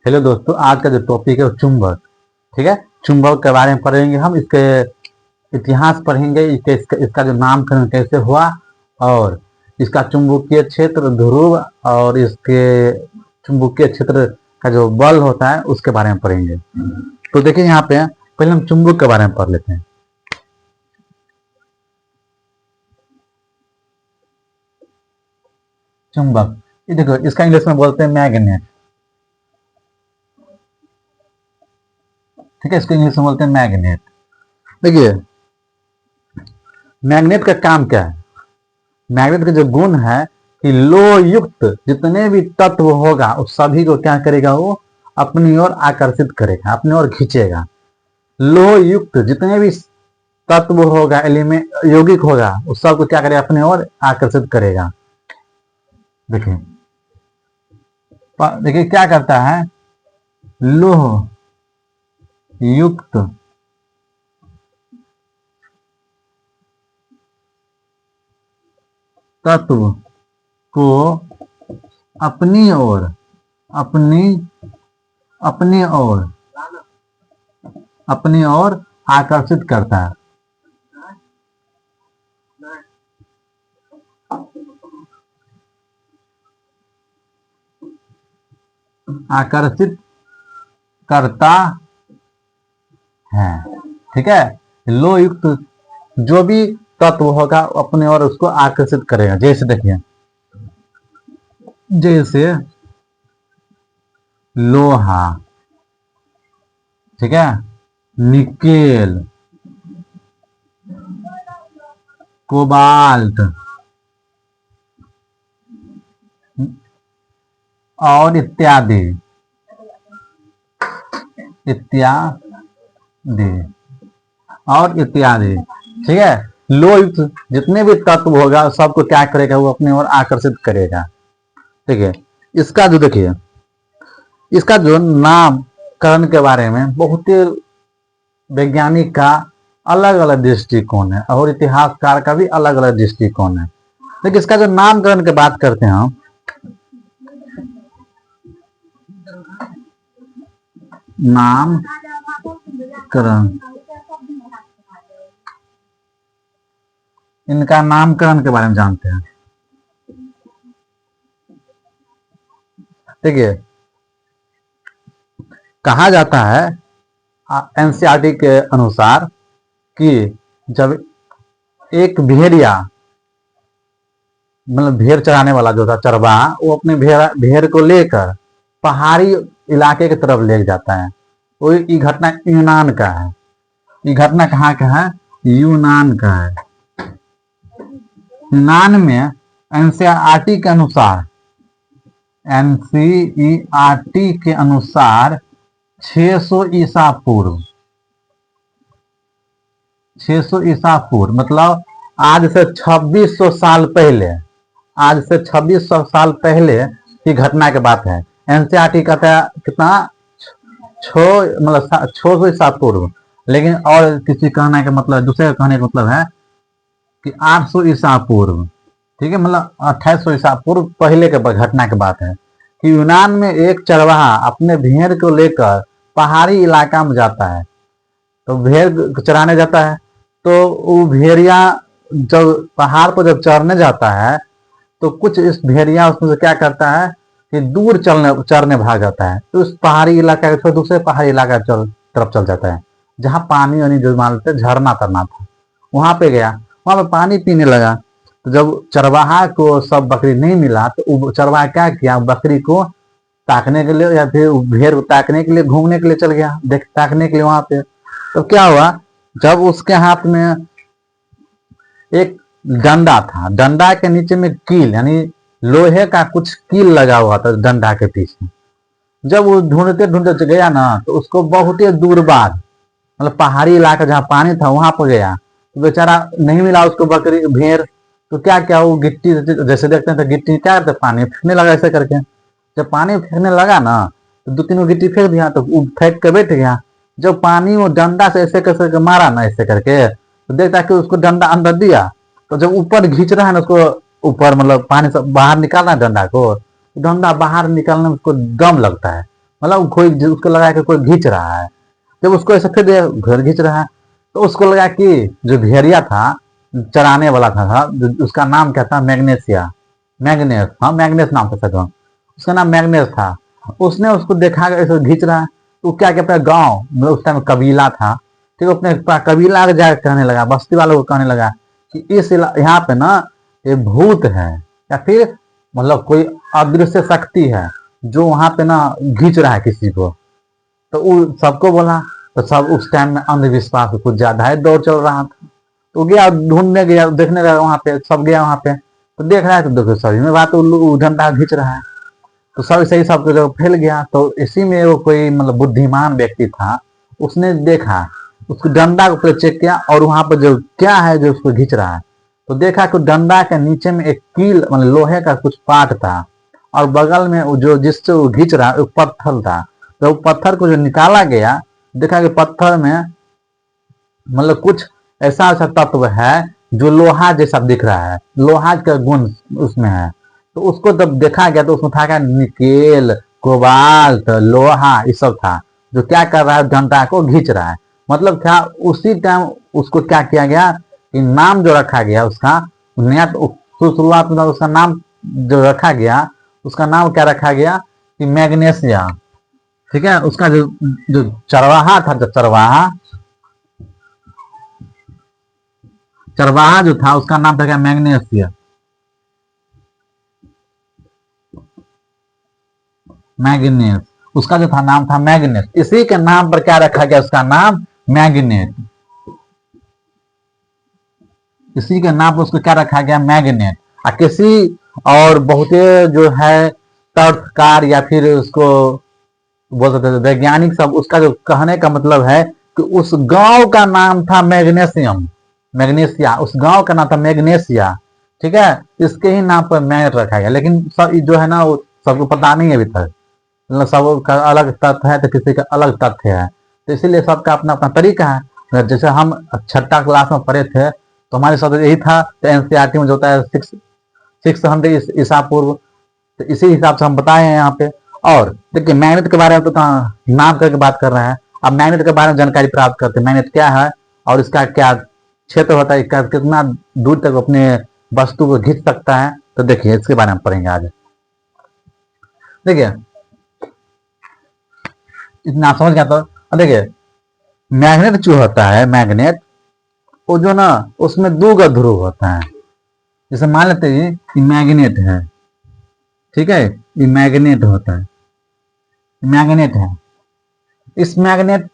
Hello दोस्तों, आज का जो टॉपिक है वो चुंबक। ठीक है। चुंबक के बारे में पढ़ेंगे हम। इसके इतिहास पढ़ेंगे, इसका जो नामकरण कैसे हुआ, और इसका चुंबकीय क्षेत्र ध्रुव, और इसके चुंबकीय क्षेत्र का जो बल होता है उसके बारे में पढ़ेंगे। तो देखिए यहाँ पे पहले हम चुंबक के बारे में पढ़ लेते हैं। चुंबक, ये देखो, इसका इंग्लिश में बोलते हैं मैग्नेट। ठीक है, इसको इंग्लिश में बोलते हैं मैग्नेट। देखिए, मैग्नेट का काम क्या है। मैग्नेट का जो गुण है कि लोह युक्त जितने भी तत्व होगा उस सभी को क्या करेगा, वो अपनी ओर आकर्षित करेगा, अपनी ओर खींचेगा। लोह युक्त जितने भी तत्व होगा, एलिमेंट यौगिक होगा, उस सबको क्या करेगा, अपनी ओर आकर्षित करेगा। देखिए देखिए क्या करता है, लोह युक्त तत्व को अपनी ओर अपनी अपनी ओर अपनी ओर आकर्षित करता है। आकर्षित करता है। ठीक है। लोह युक्त जो भी तत्व होगा अपने ओर उसको आकर्षित करेगा। जैसे देखिए, जैसे लोहा, ठीक है, निकेल, कोबाल्ट और इत्यादि इत्यादि और इत्यादि। ठीक है। लोह युक्त जितने भी तत्व होगा सबको क्या करेगा, वो अपनी ओर आकर्षित करेगा। देखिए इसका जो देखिए इसका जो नामकरण के बारे में बहुत ही वैज्ञानिक का अलग अलग दृष्टिकोण है और इतिहासकार का भी अलग अलग दृष्टिकोण है। लेकिन इसका जो नामकरण की बात करते हैं हम, नामकरण, इनका नामकरण के बारे में जानते हैं। देखिए, कहा जाता है एनसीईआरटी के अनुसार कि जब एक भेड़िया, मतलब भेड़ चराने वाला जो था चरवाहा, वो अपने भेड़ को लेकर पहाड़ी इलाके की तरफ ले जाता है। वो ये घटना यूनान का है। ये घटना कहाँ का है, यूनान का है। यूनान में एनसीईआरटी के अनुसार 600 ईसा पूर्व 600 ईसा पूर्व मतलब आज से 2600 साल पहले, आज से 2600 साल पहले की घटना की बात है। एनसीईआरटी कहता है कितना, 600 ईसा पूर्व। लेकिन और किसी कहने का मतलब, दूसरे कहने का मतलब है कि 800 ईसा पूर्व। ठीक है, मतलब 2800 ईसा पूर्व पहले के घटना की बात है कि यूनान में एक चरवाहा अपने भेड़ को लेकर पहाड़ी इलाका में जाता है। तो भेड़ चराने जाता है, तो वो भेड़िया जब पहाड़ पर जब चरने जाता है तो कुछ इस भेड़िया उसमें से क्या करता है कि दूर चरने भाग जाता है। तो उस पहाड़ी इलाका के दूसरे पहाड़ी इलाका तरफ चल जाता है, जहाँ पानी वानी जो मानते झरना तरना था, वहां पे गया, वहां पे पानी पीने लगा। तो जब चरवाहा को सब बकरी नहीं मिला तो चरवाहा क्या किया, बकरी को ताकने के लिए या फिर भेड़ को ताकने के लिए घूमने के लिए चल गया, देख ताकने के लिए वहां पे। तो क्या हुआ, जब उसके हाथ में एक डंडा था, डंडा के नीचे में कील, यानी लोहे का कुछ कील लगा हुआ था डंडा के पीछे। जब वो ढूंढते ढूंढते गया ना, तो उसको बहुत ही दूर बाद, मतलब पहाड़ी इलाका जहाँ पानी था वहां पर गया, तो बेचारा नहीं मिला उसको बकरी भेड़। तो क्या क्या, वो गिट्टी जैसे देखते हैं तो गिट्टी क्या करते, पानी फेंकने लगा ऐसे करके। जब पानी फेंकने लगा ना, तो 2-3 गिट्टी फेंक दिया, तो वो फेंक के बैठ गया। जब पानी वो डंडा से ऐसे करके मारा ना, ऐसे करके, तो देखता कि उसको डंडा अंदर दिया। तो जब ऊपर खींच रहा है ना उसको, ऊपर मतलब पानी से बाहर निकालना है डंडा को, डंडा बाहर निकालने में उसको दम लगता है। मतलब कोई उसको लगा कि कोई खींच रहा है। जब उसको ऐसे फिर घर खींच रहा है, तो उसको लगा कि जो भेड़िया था, चराने वाला था, उसका नाम क्या था, मैग्नेसिया, मैग्नेस, हाँ मैग्नेस नाम था शायद, उसका नाम मैग्नेस था। उसने उसको देखा ऐसे खींच रहा है, तो क्या कहता है, गांव मतलब उस टाइम कबीला था, ठीक है, अपने कबीला को जाकर कहने लगा, बस्ती वालों को कहने लगा कि इस यहाँ पे ना ये भूत है, या फिर मतलब कोई अदृश्य शक्ति है जो वहां पे ना खींच रहा है किसी को। तो वो सबको बोला, तो सब उस टाइम में अंधविश्वास कुछ ज्यादा है दौर चल रहा था। तो गया ढूंढने गया, देखने गया वहां पे, सब गया वहां पे, तो देख रहा है, तो देखो सभी में बात उल्लू डंडा खींच रहा है। तो सब सही सबको जब फैल गया, तो इसी में वो कोई मतलब बुद्धिमान व्यक्ति था, उसने देखा, उसको डंडा को पहले चेक किया, और वहां पर जो क्या है जो उसको खींच रहा है, तो देखा कि डंडा के नीचे में एक कील मतलब लोहे का कुछ पार्ट था, और बगल में वो जो जिससे वो खींच रहा है वो पत्थर था। तो वो पत्थर को जो निकाला गया, देखा कि पत्थर में मतलब कुछ ऐसा ऐसा तत्व है जो लोहा जैसा दिख रहा है, लोहा का गुण उसमें है। तो उसको जब देखा गया, तो उसमें था क्या, निकेल, कोबाल्ट, लोहा, ये सब था, जो क्या कर रहा है, डंडा को खींच रहा है। मतलब क्या, उसी टाइम उसको क्या किया गया कि नाम जो रखा गया उसका, नया तो शुरुआत में उसका नाम जो रखा गया, उसका नाम क्या रखा गया कि मैग्नेशिया। ठीक है, उसका जो जो चरवाहा था, जो चरवाहा चरवाहा जो था, उसका नाम था क्या, मैग्नेशिया, मैग्नेस, उसका जो था नाम था मैग्नेस। इसी के नाम पर क्या रखा गया, उसका नाम मैग्नेट। इसी के नाम पर उसको क्या रखा गया, मैग्नेट। और किसी और बहुत जो है तर्ककार या फिर उसको बोल सकते थे वैज्ञानिक सब, उसका जो कहने का मतलब है कि उस गांव का नाम था मैग्नेशियम, मैग्नेशिया, उस गांव का नाम था मैग्नेशिया। ठीक है, इसके ही नाम पर मैग्नेट रखा गया। लेकिन सब जो है ना, वो सबको पता नहीं है अभी तक, मतलब सबका अलग तथ्य है, तो किसी का अलग तथ्य है, तो इसीलिए सबका अपना अपना तरीका है। जैसे हम छठा क्लास में पढ़े थे, तो हमारे साथ यही था, तो एनसीईआरटी में जो होता है 600 ईसा पूर्व, तो इसी हिसाब से हम बताए हैं यहाँ पे। और देखिए मैग्नेट के बारे में तो नाम करके बात कर रहे हैं, अब मैग्नेट के बारे में जानकारी प्राप्त करते हैं, मैग्नेट क्या है और इसका क्या क्षेत्र होता है, कितना दूर तक अपने वस्तु को खींच सकता है। तो देखिए इसके बारे में पढ़ेंगे आज। देखिए इतना समझ गया, तो देखिए मैग्नेट जो होता है, मैग्नेट वो जो ना, उसमें दो का ध्रुव होता है। जैसे मान लेते हैं कि मैग्नेट है, ठीक है, ये मैग्नेट होता है, मैग्नेट है। इस मैग्नेट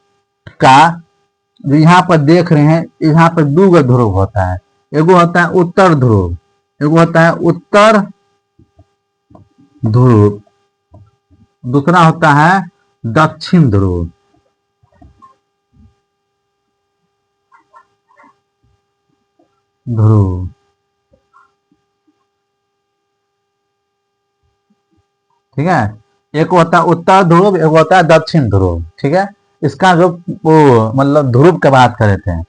का जो यहाँ पर देख रहे हैं, यहाँ पर दो का ध्रुव होता है, एगो होता है उत्तर ध्रुव, एगो होता है उत्तर ध्रुव, दूसरा होता है दक्षिण ध्रुव। ध्रुव, ठीक है, एक होता है उत्तर ध्रुव, एक होता है दक्षिण ध्रुव। ठीक है, इसका जो वो मतलब ध्रुव की बात कर रहे थे,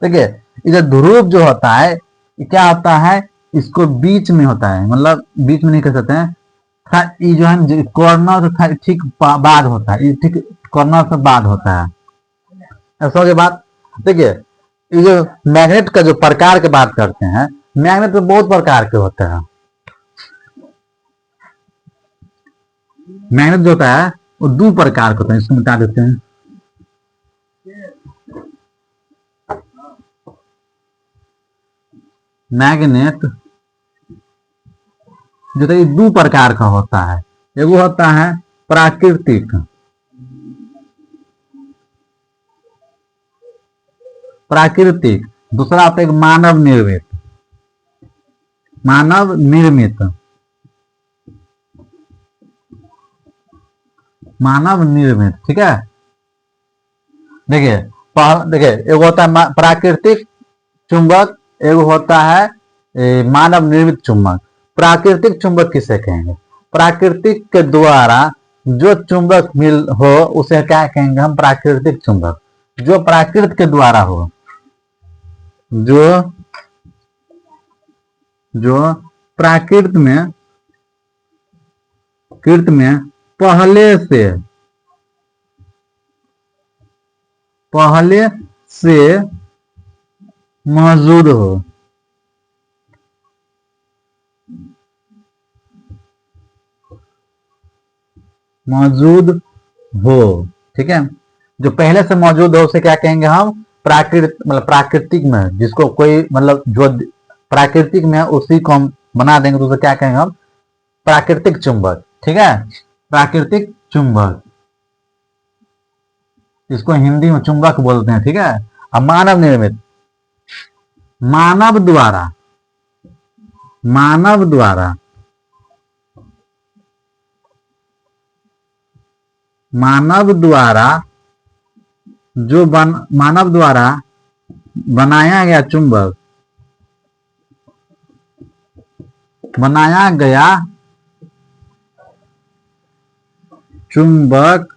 देखिए ये जो ध्रुव जो होता है, ये क्या होता है, इसको बीच में होता है, मतलब बीच में नहीं कह सकते हैं, ये जो है कॉर्नर से ठीक बाद होता है, ये ठीक कॉर्नर से बाद होता है, ऐसा हो बात। देखिए ये जो मैग्नेट का जो प्रकार की बात करते हैं, मैग्नेट तो बहुत प्रकार के होते हैं। मैग्नेट जो होता है वो दो प्रकार के होते हैं, इसको बता देते हैं। मैग्नेट जो है दो प्रकार का होता है, एगो होता है प्राकृतिक, प्राकृतिक, दूसरा होता है मानव निर्मित, मानव निर्मित, मानव निर्मित। ठीक है, देखिए देखिए एगो होता है प्राकृतिक चुंबक, एगो होता है मानव निर्मित चुंबक। प्राकृतिक चुंबक किसे कहेंगे, प्राकृतिक के द्वारा जो चुंबक मिल हो उसे क्या कहेंगे हम, प्राकृतिक चुंबक। जो प्राकृत के द्वारा हो, जो जो प्राकृत में कृत में पहले से पहले से मौजूद हो। मौजूद हो, ठीक है। जो पहले से मौजूद हो उसे क्या कहेंगे हम? प्राकृत मतलब प्राकृतिक में, जिसको कोई मतलब जो प्राकृतिक में है उसी को हम बना देंगे तो उसे क्या कहेंगे हम? प्राकृतिक चुंबक, ठीक है। प्राकृतिक चुंबक, इसको हिंदी में चुंबक बोलते हैं, ठीक है। अब मानव निर्मित, मानव द्वारा, मानव द्वारा, मानव द्वारा जो मानव द्वारा बनाया गया चुंबक, बनाया गया चुंबक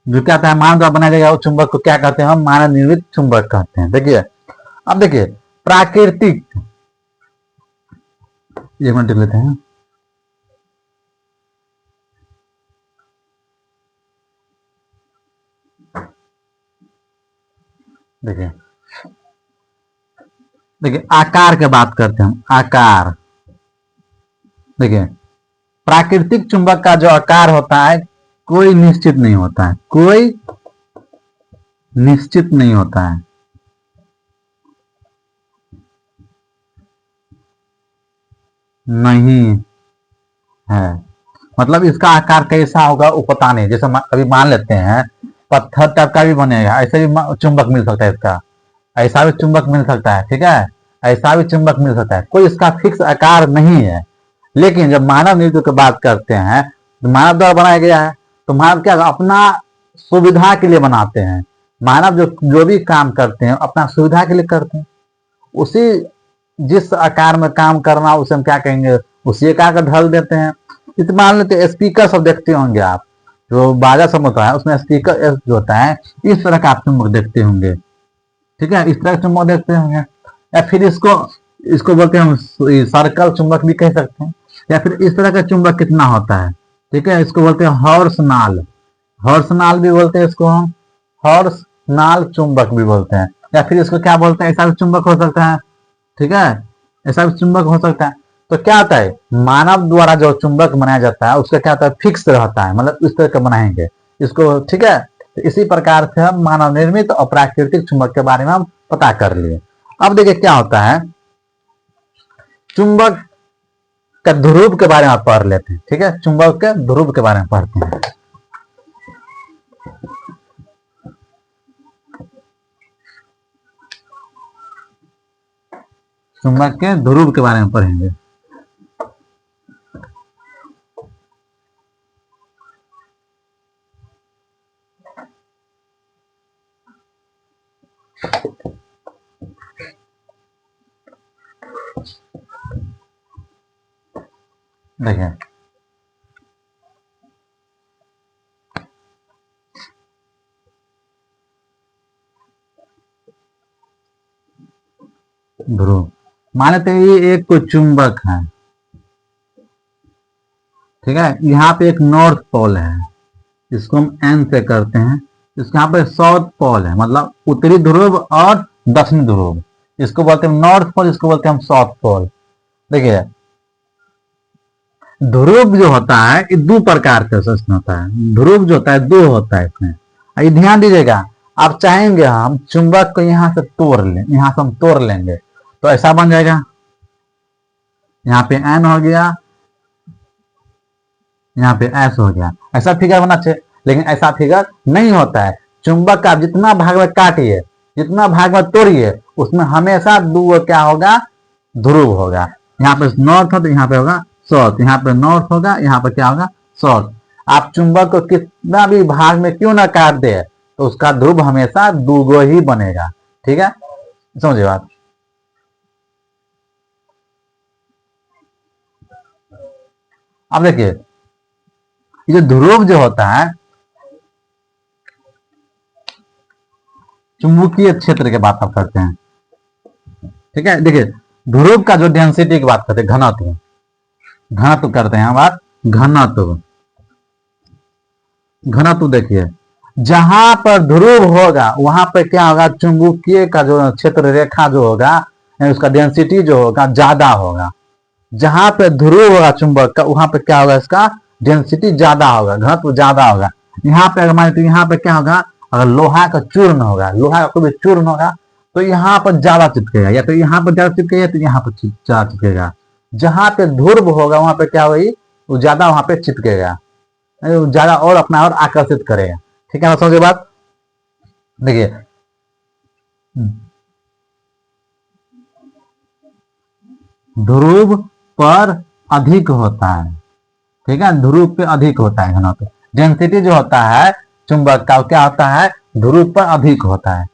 जो क्या था, मानव द्वारा बनाया गया उस चुंबक को क्या कहते हैं हम? मानव निर्मित चुंबक कहते हैं। देखिए अब देखिए प्राकृतिक, एक मिनट लेते हैं। देखिए देखिए आकार के बात करते हैं हम, आकार। देखिए प्राकृतिक चुंबक का जो आकार होता है कोई निश्चित नहीं होता है, कोई निश्चित नहीं होता है। नहीं है, मतलब इसका आकार कैसा होगा वो पता नहीं। जैसे अभी मान लेते हैं पत्थर टाइप का भी बनेगा, ऐसे भी चुंबक मिल सकता है इसका, ऐसा भी चुंबक मिल सकता है, ठीक है। ऐसा भी चुंबक मिल सकता है, कोई इसका फिक्स आकार नहीं है। लेकिन जब मानव निर्मित की बात करते हैं तो मानव द्वारा बनाया गया है, तो मानव क्या अपना सुविधा के लिए बनाते हैं। मानव जो भी काम करते हैं अपना सुविधा के लिए करते हैं। उसी जिस आकार में काम करना उसे हम क्या कहेंगे? उसी आकार का ढल देते हैं। इस मान लेते हैं स्पीकर सब देखते होंगे आप, जो बाजा सब होता है उसमें स्पीकर जो होता है इस तरह का आप चुंबक देखते होंगे, ठीक है। इस तरह का चुंबक देखते होंगे, या फिर इसको इसको बोलते हैं हम सर्कल चुंबक भी कह सकते हैं। या फिर इस तरह का चुंबक कितना होता है, ठीक है, इसको बोलते हैं हॉर्स नाल, हॉर्स नाल भी बोलते हैं इसको हम, हॉर्स नाल चुंबक भी बोलते हैं। या फिर इसको क्या बोलते हैं? ऐसा भी चुंबक हो सकता है, ठीक है, ऐसा भी चुंबक हो सकता है। तो क्या होता है, मानव द्वारा जो चुंबक बनाया जाता है उसका क्या होता है? फिक्स रहता है, मतलब इस तरह का बनाएंगे इसको, ठीक है। तो इसी प्रकार से हम मानव निर्मित और प्राकृतिक चुंबक के बारे में हम पता कर लिए। अब देखिए क्या होता है, चुंबक का ध्रुव के बारे में आप पढ़ लेते हैं, ठीक है। चुंबक के ध्रुव के बारे में पढ़ते हैं। चुंबक के ध्रुव के बारे में पढ़ेंगे। देखिए ध्रुव, मान लेते हैं ये एक कोई चुंबक है, ठीक है। यहाँ पे एक नॉर्थ पोल है, इसको हम एन से करते हैं। इसके यहाँ पे साउथ पोल है, मतलब उत्तरी ध्रुव और दक्षिणी ध्रुव, इसको बोलते हैं नॉर्थ पोल, इसको बोलते हैं हम साउथ पोल। देखिए ध्रुव जो होता है ये दो प्रकार से इसमें होता है, ध्रुव जो होता है दो होता है इसमें। ये ध्यान दीजिएगा, आप चाहेंगे हम चुंबक को यहाँ से तोड़ लें, यहाँ से हम तोड़ लेंगे तो ऐसा बन जाएगा, यहाँ पे एन हो गया, यहाँ पे एस हो गया, ऐसा फिगर बना चाहिए। लेकिन ऐसा फिगर नहीं होता है। चुंबक का जितना भाग में काटिए, जितना भाग में तोड़िए, उसमें हमेशा दो क्या होगा? ध्रुव होगा। यहाँ पे नॉर्थ हो तो यहाँ पे होगा साउथ, यहाँ पे नॉर्थ होगा, यहाँ पे क्या होगा? साउथ। आप चुंबक को कितना भी भाग में क्यों ना काट दे तो उसका ध्रुव हमेशा दूगो ही बनेगा, ठीक है, समझिए बात। अब देखिए ये जो ध्रुव जो होता है चुंबकीय क्षेत्र की बात आप करते हैं, ठीक है। देखिए ध्रुव का जो डेंसिटी की बात करते हैं, घनत्व, घनत्व करते हैं बात, घनत्व। घनत्व देखिए, जहां पर ध्रुव होगा वहां पर क्या होगा, चुंबकीय का जो क्षेत्र रेखा जो होगा, उसका डेंसिटी जो होगा ज्यादा होगा। जहां पे ध्रुव होगा चुंबक का, वहां पे क्या होगा, इसका डेंसिटी ज्यादा होगा, घनत्व ज्यादा होगा। यहाँ पे अगर मान लीजिए यहाँ पे क्या होगा, अगर लोहा का चूर्ण होगा, लोहा का कोई चूर्ण होगा, तो यहाँ पर ज्यादा चिपकेगा, या तो यहाँ पर ज्यादा चिपकेगा, तो यहाँ पर ज्यादा चिपकेगा। जहां पे ध्रुव होगा वहां पे क्या होगी, वो ज्यादा वहां पे चिपकेगा, ज्यादा और अपना और आकर्षित करेगा। ठीक है ना, समझे बात। देखिए, ध्रुव पर अधिक होता है, ठीक है, ध्रुव पे अधिक होता है घनत्व। डेंसिटी जो होता है चुंबक का क्या होता है, ध्रुव पर अधिक होता है।